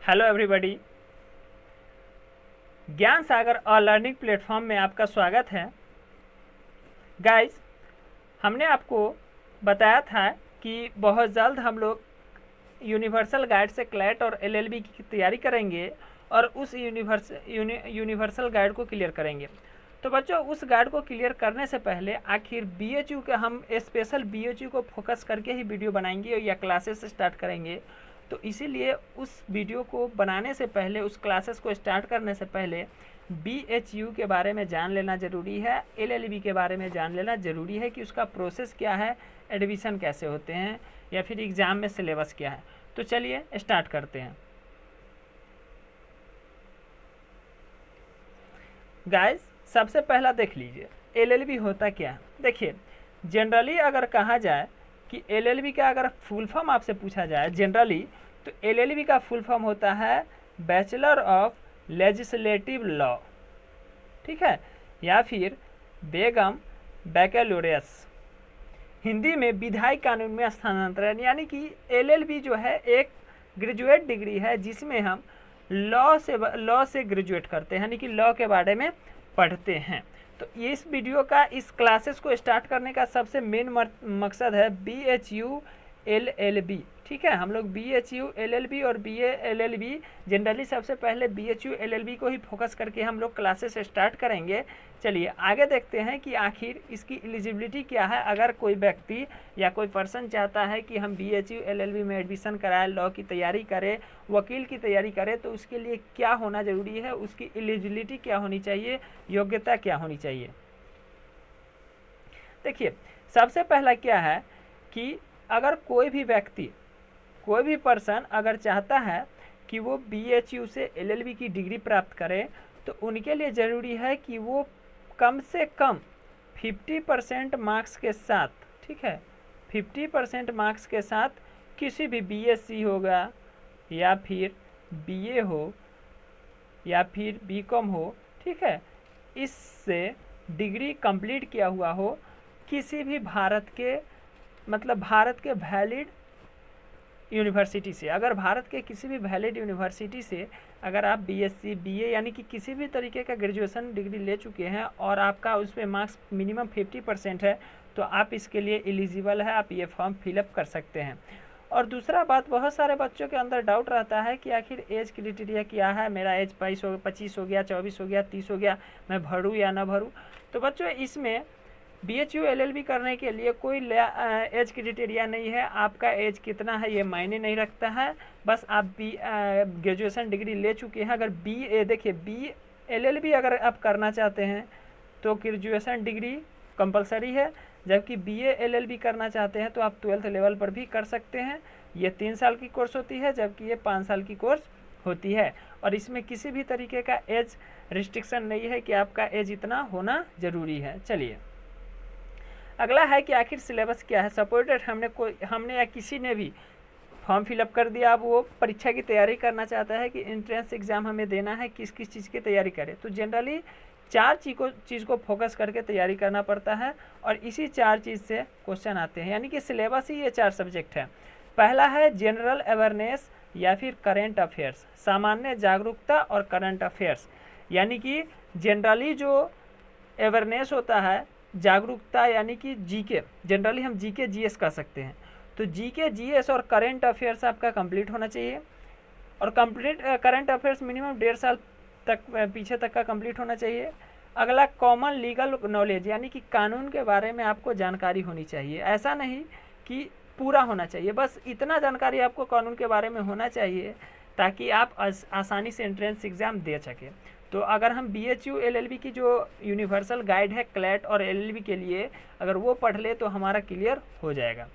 Hello everybody, ज्ञान सागर और learning platform में आपका स्वागत है। गाइस, हमने आपको बताया था कि बहुत जल्द हम लोग यूनिवर्सल गाइड से क्लैट और एलएलबी की तैयारी करेंगे और उस यूनिवर्सल गाइड को क्लियर करेंगे। तो बच्चों, उस गाइड को क्लियर करने से पहले आखिर बीएचयू के हम स्पेशल बीएचयू को फोकस करके ही वीडियो बनाएंगे या क्लासेस स्टार्ट करेंगे। तो इसीलिए उस वीडियो को बनाने से पहले, उस क्लासेस को स्टार्ट करने से पहले बीएचयू के बारे में जान लेना ज़रूरी है, एलएलबी के बारे में जान लेना ज़रूरी है कि उसका प्रोसेस क्या है, एडमिशन कैसे होते हैं या फिर एग्ज़ाम में सिलेबस क्या है। तो चलिए स्टार्ट करते हैं। गाइस, सबसे पहला देख लीजिए एलएलबी होता क्या है। देखिए, जनरली अगर कहा जाए कि एलएलबी का अगर फुल फॉर्म आपसे पूछा जाए जनरली, तो एलएलबी का फुल फॉर्म होता है बैचलर ऑफ लेजिस्लेटिव लॉ, ठीक है, या फिर बेगम बैकलोरेस, हिंदी में विधायी कानून में स्थानांतरण। यानी कि एलएलबी जो है एक ग्रेजुएट डिग्री है जिसमें हम लॉ से ग्रेजुएट करते हैं, यानी कि लॉ के बारे में पढ़ते हैं। तो इस वीडियो का, इस क्लासेस को स्टार्ट करने का सबसे मेन मकसद है बीएचयू एलएलबी, ठीक है। हम लोग बीएचयू एलएलबी और बीए एलएलबी, जनरली सबसे पहले बीएचयू एलएलबी को ही फोकस करके हम लोग क्लासेस स्टार्ट करेंगे। चलिए आगे देखते हैं कि आखिर इसकी एलिजिबिलिटी क्या है। अगर कोई व्यक्ति या कोई पर्सन चाहता है कि हम बीएचयू एलएलबी में एडमिशन कराएं, लॉ की तैयारी करें, वकील की तैयारी करें, तो उसके लिए क्या होना ज़रूरी है, उसकी एलिजिबिलिटी क्या होनी चाहिए, योग्यता क्या होनी चाहिए। देखिए, सबसे पहला क्या है कि अगर कोई भी व्यक्ति, कोई भी पर्सन अगर चाहता है कि वो बीएचयू से एलएलबी की डिग्री प्राप्त करे, तो उनके लिए ज़रूरी है कि वो कम से कम 50% मार्क्स के साथ, ठीक है, 50% मार्क्स के साथ किसी भी बीएससी होगा या फिर बीए हो या फिर बीकॉम हो, ठीक है, इससे डिग्री कंप्लीट किया हुआ हो किसी भी भारत के, मतलब भारत के वैलिड यूनिवर्सिटी से। अगर भारत के किसी भी वैलिड यूनिवर्सिटी से अगर आप बीएससी, बीए यानी कि किसी भी तरीके का ग्रेजुएशन डिग्री ले चुके हैं और आपका उस पर मार्क्स मिनिमम 50% है, तो आप इसके लिए एलिजिबल है, आप ये फॉर्म फिलअप कर सकते हैं। और दूसरा बात, बहुत सारे बच्चों के अंदर डाउट रहता है कि आखिर एज क्राइटेरिया क्या है, मेरा एज 25 हो गया, 24 हो गया, 30 हो गया, मैं भरूँ या ना भरूँ। तो बच्चों, इसमें बीएचयू एलएलबी करने के लिए कोई एज क्राइटेरिया नहीं है। आपका एज कितना है ये मायने नहीं रखता है, बस आप ग्रेजुएशन डिग्री ले चुके हैं। अगर देखिए, बी एलएलबी अगर आप करना चाहते हैं तो ग्रेजुएशन डिग्री कंपलसरी है, जबकि बीए एलएलबी करना चाहते हैं तो आप 12th लेवल पर भी कर सकते हैं। ये 3 साल की कोर्स होती है, जबकि ये 5 साल की कोर्स होती है, और इसमें किसी भी तरीके का एज रिस्ट्रिक्शन नहीं है कि आपका एज इतना होना ज़रूरी है। चलिए, अगला है कि आखिर सिलेबस क्या है। सपोर्टेड हमने या किसी ने भी फॉर्म फिलअप कर दिया, अब वो परीक्षा की तैयारी करना चाहता है कि एंट्रेंस एग्ज़ाम हमें देना है, किस किस चीज़ की तैयारी करें। तो जनरली 4 चीज़ को फोकस करके तैयारी करना पड़ता है और इसी 4 चीज़ से क्वेश्चन आते हैं, यानी कि सिलेबस ही ये 4 सब्जेक्ट है। पहला है जनरल अवेयरनेस या फिर करेंट अफेयर्स, सामान्य जागरूकता और करंट अफेयर्स। यानी कि जनरली जो अवेयरनेस होता है, जागरूकता यानी कि जीके, जनरली हम जीके जीएस कह सकते हैं। तो जीके जीएस और करंट अफेयर्स आपका कंप्लीट होना चाहिए, और कंप्लीट करंट अफेयर्स मिनिमम 1.5 साल तक पीछे तक का कंप्लीट होना चाहिए। अगला कॉमन लीगल नॉलेज, यानी कि कानून के बारे में आपको जानकारी होनी चाहिए। ऐसा नहीं कि पूरा होना चाहिए, बस इतना जानकारी आपको कानून के बारे में होना चाहिए ताकि आप आसानी से एंट्रेंस एग्ज़ाम दे सकें। तो अगर हम बीएचयू एलएलबी की जो यूनिवर्सल गाइड है क्लैट और एलएलबी के लिए, अगर वो पढ़ ले तो हमारा क्लियर हो जाएगा।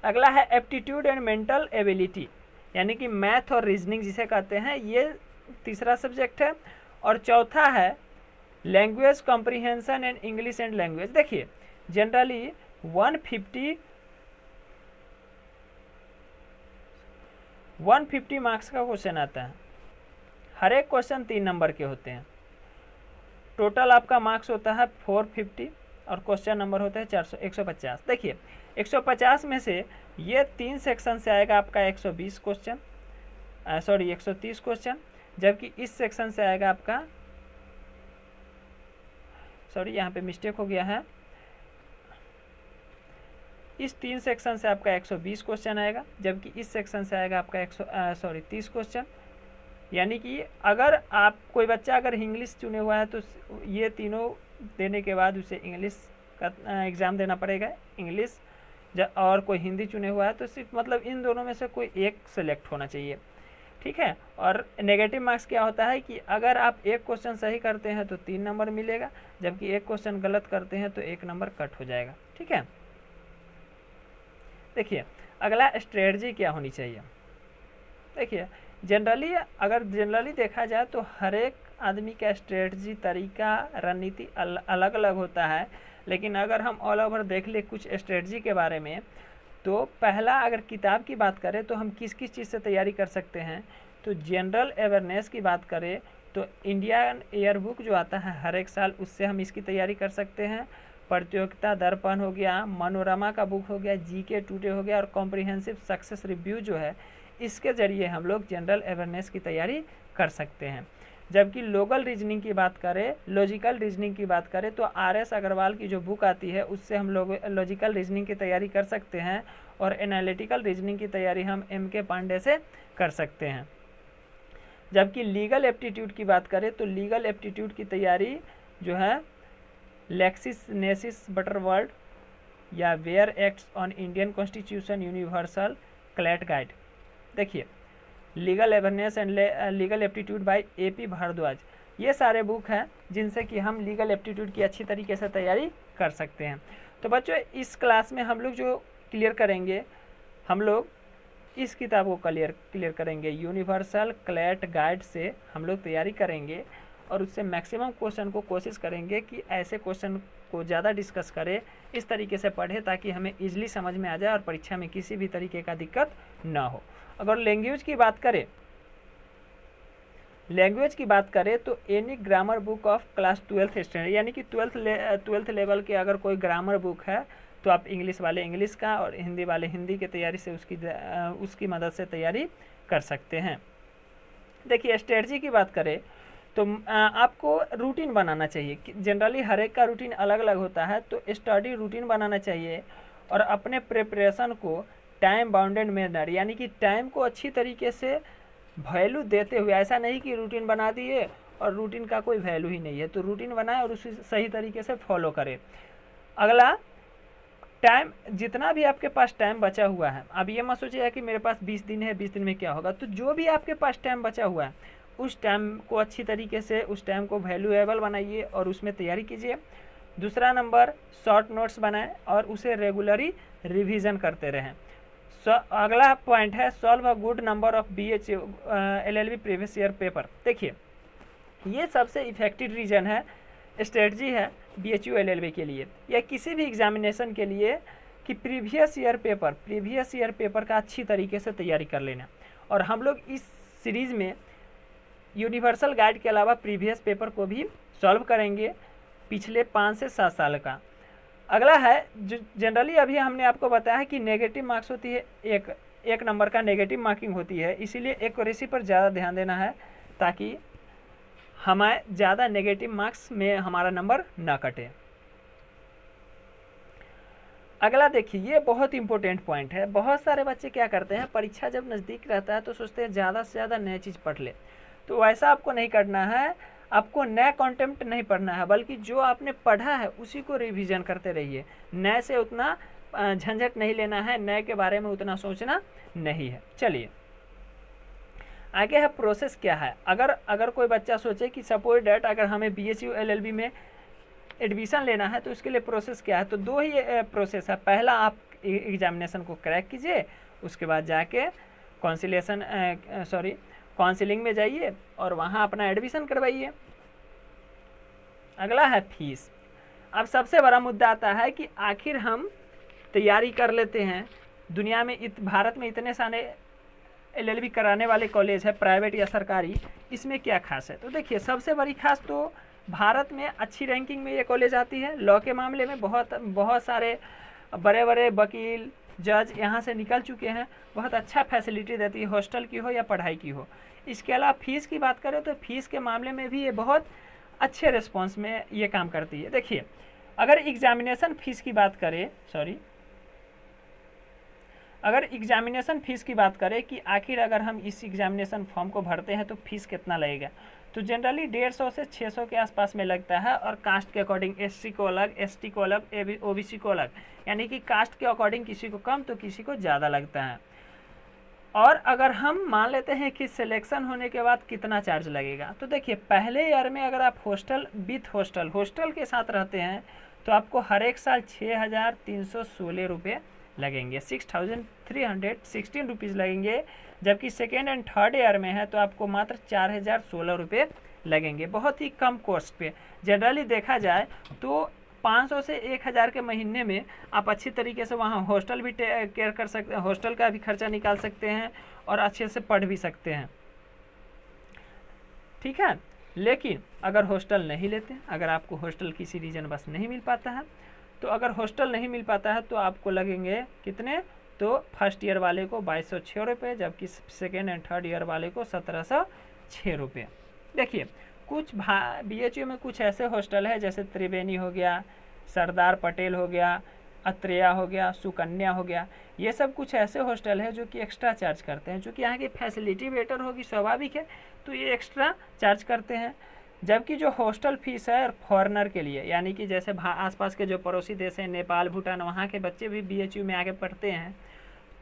अगला है एप्टीट्यूड एंड मेंटल एबिलिटी, यानी कि मैथ और रीजनिंग जिसे कहते हैं, ये तीसरा सब्जेक्ट है। और चौथा है language comprehension and English and language. देखिए, जनरली 150 मार्क्स का क्वेश्चन आता है। हर एक क्वेश्चन 3 नंबर के होते हैं। टोटल आपका मार्क्स होता है 450 और क्वेश्चन नंबर होता है 150। देखिए, 150 में से ये 3 सेक्शन से आएगा आपका 120 क्वेश्चन, सॉरी 130 क्वेश्चन, जबकि इस सेक्शन से आएगा आपका, सॉरी यहाँ पे मिस्टेक हो गया है, इस 3 सेक्शन से आपका 120 क्वेश्चन आएगा, जबकि इस सेक्शन से आएगा आपका 30 क्वेश्चन। यानी कि अगर आप कोई बच्चा अगर इंग्लिश चुने हुआ है तो ये तीनों देने के बाद उसे इंग्लिश का एग्ज़ाम देना पड़ेगा, इंग्लिश, और कोई हिंदी चुने हुआ है तो सिर्फ मतलब इन दोनों में से कोई एक सेलेक्ट होना चाहिए, ठीक है। और नेगेटिव मार्क्स क्या होता है कि अगर आप एक क्वेश्चन सही करते हैं तो 3 नंबर मिलेगा, जबकि एक क्वेश्चन गलत करते हैं तो 1 नंबर कट हो जाएगा, ठीक है। देखिए अगला स्ट्रेटजी क्या होनी चाहिए। देखिए जनरली देखा जाए तो हर एक आदमी का स्ट्रेटजी, तरीका, रणनीति अलग अलग होता है, लेकिन अगर हम ऑल ओवर देख ले कुछ स्ट्रेटजी के बारे में, तो पहला अगर किताब की बात करें तो हम किस किस चीज़ से तैयारी कर सकते हैं, तो जनरल अवेयरनेस की बात करें तो इंडियन ईयर बुक जो आता है हर एक साल, उससे हम इसकी तैयारी कर सकते हैं। प्रतियोगिता दर्पण हो गया, मनोरमा का बुक हो गया, जीके टुडे हो गया, और कॉम्प्रिहेंसिव सक्सेस रिव्यू जो है, इसके ज़रिए हम लोग जनरल अवेयरनेस की तैयारी कर सकते हैं। जबकि लोकल रीजनिंग की बात करें, लॉजिकल रीजनिंग की बात करें तो RS अग्रवाल की जो बुक आती है उससे हम लोग लॉजिकल रीजनिंग की तैयारी कर सकते हैं, और एनालिटिकल रीजनिंग की तैयारी हम MK पांडे से कर सकते हैं। जबकि लीगल एप्टीट्यूड की बात करें तो लीगल एप्टीट्यूड की तैयारी जो है लेक्सिस नेसिस बटरवर्ल्ड या bare acts on Indian constitution universal CLAT guide, देखिए legal awareness and legal aptitude by AP Bhardwaj, ये सारे बुक हैं जिनसे कि हम लीगल एप्टीट्यूड की अच्छी तरीके से तैयारी कर सकते हैं। तो बच्चों इस क्लास में हम लोग जो क्लियर करेंगे, हम लोग इस किताब को क्लियर करेंगे, यूनिवर्सल क्लैट गाइड से हम लोग तैयारी करेंगे, और उससे मैक्सिमम क्वेश्चन को कोशिश करेंगे कि ऐसे क्वेश्चन को ज़्यादा डिस्कस करें, इस तरीके से पढ़े ताकि हमें ईजिली समझ में आ जाए और परीक्षा में किसी भी तरीके का दिक्कत ना हो। अगर लैंग्वेज की बात करें तो any grammar book of class 12th standard, यानी कि 12th लेवल के अगर कोई ग्रामर बुक है तो आप इंग्लिश वाले इंग्लिश का और हिंदी वाले हिंदी की तैयारी से उसकी मदद से तैयारी कर सकते हैं। देखिए स्ट्रेटजी की बात करें तो आपको रूटीन बनाना चाहिए। जनरली हर एक का रूटीन अलग अलग होता है, तो स्टडी रूटीन बनाना चाहिए, और अपने प्रिपरेशन को टाइम बाउंडेड मैनर, यानी कि टाइम को अच्छी तरीके से वैल्यू देते हुए, ऐसा नहीं कि रूटीन बना दिए और रूटीन का कोई वैल्यू ही नहीं है, तो रूटीन बनाए और उसी सही तरीके से फॉलो करें। अगला टाइम, जितना भी आपके पास टाइम बचा हुआ है, अब ये मत सोचिए कि मेरे पास 20 दिन है, 20 दिन में क्या होगा, तो जो भी आपके पास टाइम बचा हुआ है उस टाइम को अच्छी तरीके से, उस टाइम को वैल्यूएबल बनाइए और उसमें तैयारी कीजिए। दूसरा नंबर, शॉर्ट नोट्स बनाएं और उसे रेगुलरली रिवीजन करते रहें। अगला पॉइंट है solve a good number of BHU LLB previous year paper. देखिए ये सबसे इफेक्टिव रीजन है, स्ट्रेटजी है BHU LLB के लिए या किसी भी एग्जामिनेशन के लिए कि प्रीवियस ईयर पेपर का अच्छी तरीके से तैयारी कर लेना। और हम लोग इस सीरीज़ में यूनिवर्सल गाइड के अलावा प्रीवियस पेपर को भी सॉल्व करेंगे, पिछले 5 से 7 साल का। अगला है जो जनरली अभी हमने आपको बताया है कि नेगेटिव मार्क्स होती है, एक नंबर का नेगेटिव मार्किंग होती है, इसीलिए एक्यूरेसी पर ज़्यादा ध्यान देना है ताकि हमें ज़्यादा नेगेटिव मार्क्स में हमारा नंबर ना कटे। अगला देखिए ये बहुत इंपॉर्टेंट पॉइंट है। बहुत सारे बच्चे क्या करते हैं, परीक्षा जब नज़दीक रहता है तो सोचते हैं ज़्यादा से ज़्यादा नई चीज़ पढ़ ले, तो वैसा आपको नहीं करना है। आपको नया कंटेंट नहीं पढ़ना है, बल्कि जो आपने पढ़ा है उसी को रिवीजन करते रहिए। नए से उतना झंझट नहीं लेना है, नए के बारे में उतना सोचना नहीं है। चलिए आगे है प्रोसेस क्या है। अगर कोई बच्चा सोचे कि सपोज डेट अगर हमें BHU LLB में एडमिशन लेना है तो उसके लिए प्रोसेस क्या है, तो 2 ही प्रोसेस है। पहला आप एग्जामिनेशन को क्रैक कीजिए, उसके बाद जाके काउंसिलिंग में जाइए और वहाँ अपना एडमिशन करवाइए। अगला है फीस। अब सबसे बड़ा मुद्दा आता है कि आखिर हम तैयारी कर लेते हैं, दुनिया में भारत में इतने सारे LLB कराने वाले कॉलेज है, प्राइवेट या सरकारी, इसमें क्या खास है। तो देखिए सबसे बड़ी खास तो भारत में अच्छी रैंकिंग में ये कॉलेज आती है। लॉ के मामले में बहुत सारे बड़े बड़े वकील, जज यहाँ से निकल चुके हैं, बहुत अच्छा फैसिलिटी देती है, हॉस्टल की हो या पढ़ाई की हो। इसके अलावा फ़ीस की बात करें तो फ़ीस के मामले में भी ये बहुत अच्छे रिस्पॉन्स में ये काम करती है। देखिए अगर एग्जामिनेशन फ़ीस की बात करें, अगर एग्जामिनेशन फ़ीस की बात करें कि आखिर अगर हम इस एग्जामिनेशन फॉर्म को भरते हैं तो फीस कितना लगेगा, तो जनरली 150 से 600 के आसपास में लगता है। और कास्ट के अकॉर्डिंग SC को अलग, ST को अलग, OBC को अलग, यानी कि कास्ट के अकॉर्डिंग किसी को कम तो किसी को ज़्यादा लगता है। और अगर हम मान लेते हैं कि सिलेक्शन होने के बाद कितना चार्ज लगेगा, तो देखिए पहले ईयर में अगर आप हॉस्टल के साथ रहते हैं तो आपको हर एक साल 6,316 रुपये लगेंगे, 6,316 रुपीज़ लगेंगे। जबकि सेकेंड एंड थर्ड ईयर में है तो आपको मात्र 4,016 रुपये लगेंगे, बहुत ही कम कॉस्ट पे। जनरली देखा जाए तो 500 से 1,000 के महीने में आप अच्छी तरीके से वहाँ हॉस्टल भी केयर कर सकते हैं, हॉस्टल का भी खर्चा निकाल सकते हैं और अच्छे से पढ़ भी सकते हैं, ठीक है। लेकिन अगर हॉस्टल नहीं लेते, अगर आपको हॉस्टल किसी रीज़न बस नहीं मिल पाता है, तो अगर हॉस्टल नहीं मिल पाता है तो आपको लगेंगे कितने, तो फर्स्ट ईयर वाले को 2,206 रुपये, जबकि सेकेंड एंड थर्ड ईयर वाले को 1,706 रुपये। देखिए कुछ BHU में कुछ ऐसे हॉस्टल है जैसे त्रिवेणी हो गया, सरदार पटेल हो गया, अत्रेया हो गया, सुकन्या हो गया, ये सब कुछ ऐसे हॉस्टल है जो कि एक्स्ट्रा चार्ज करते हैं। चूँकि यहाँ की फैसिलिटी बेटर होगी, स्वाभाविक है, तो ये एक्स्ट्रा चार्ज करते हैं। जबकि जो हॉस्टल फीस है फॉरेनर के लिए, यानी कि जैसे आसपास के जो पड़ोसी देश हैं, नेपाल, भूटान, वहाँ के बच्चे भी BHU में आके पढ़ते हैं,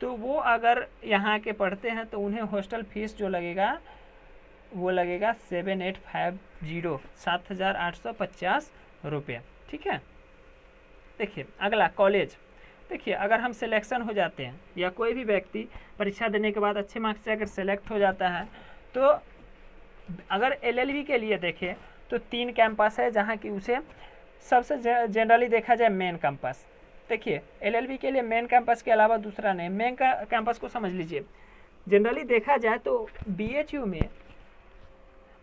तो वो अगर यहाँ के पढ़ते हैं तो उन्हें हॉस्टल फीस जो लगेगा वो लगेगा 7,850 रुपये, ठीक है। देखिए अगला कॉलेज। देखिए अगर हम सिलेक्शन हो जाते हैं या कोई भी व्यक्ति परीक्षा देने के बाद अच्छे मार्क्स से अगर सेलेक्ट हो जाता है, तो अगर LLB के लिए देखें तो 3 कैंपस है जहाँ की उसे सबसे जनरली देखा जाए मेन कैंपस। देखिए LLB के लिए मेन कैंपस के अलावा दूसरा नहीं, मेन कैंपस को समझ लीजिए। जनरली देखा जाए तो BHU में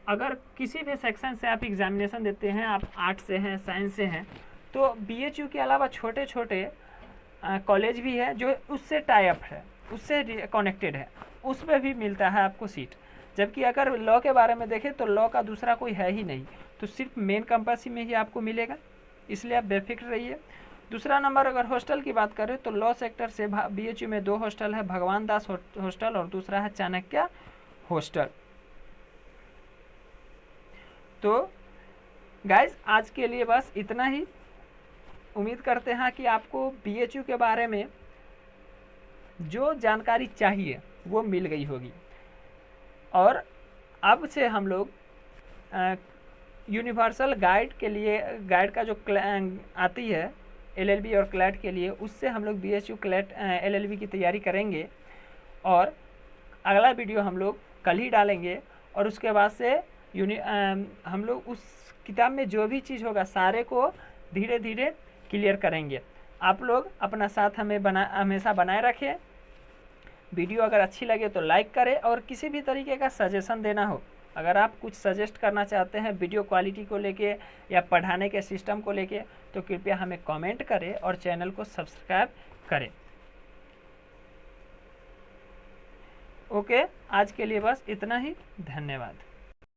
अगर किसी भी सेक्शन से आप एग्जामिनेशन देते हैं, आप आर्ट्स से हैं, साइंस से हैं, तो BHU के अलावा छोटे छोटे कॉलेज भी है जो उससे टाई अप है, उससे कनेक्टेड है, उसमें भी मिलता है आपको सीट। जबकि अगर लॉ के बारे में देखें तो लॉ का दूसरा कोई है ही नहीं, तो सिर्फ मेन कैंपस में ही आपको मिलेगा, इसलिए आप बेफिक्र रहिए। दूसरा नंबर अगर हॉस्टल की बात करें तो लॉ सेक्टर से BHU में 2 हॉस्टल है, भगवान दास हॉस्टल और दूसरा है चाणक्य हॉस्टल। तो गाइज आज के लिए बस इतना ही। उम्मीद करते हैं कि आपको BHU के बारे में जो जानकारी चाहिए वो मिल गई होगी। और अब से हम लोग यूनिवर्सल गाइड के लिए, गाइड का जो आती है LLB और क्लैट के लिए, उससे हम लोग BHU क्लैट LLB की तैयारी करेंगे। और अगला वीडियो हम लोग कल ही डालेंगे और उसके बाद से हम लोग उस किताब में जो भी चीज़ होगा सारे को धीरे धीरे क्लियर करेंगे। आप लोग अपना साथ हमेशा बनाए रखें। वीडियो अगर अच्छी लगे तो लाइक करें, और किसी भी तरीके का सजेशन देना हो, अगर आप कुछ सजेस्ट करना चाहते हैं वीडियो क्वालिटी को लेके या पढ़ाने के सिस्टम को लेके, तो कृपया हमें कमेंट करें और चैनल को सब्सक्राइब करें। ओके, आज के लिए बस इतना ही। धन्यवाद।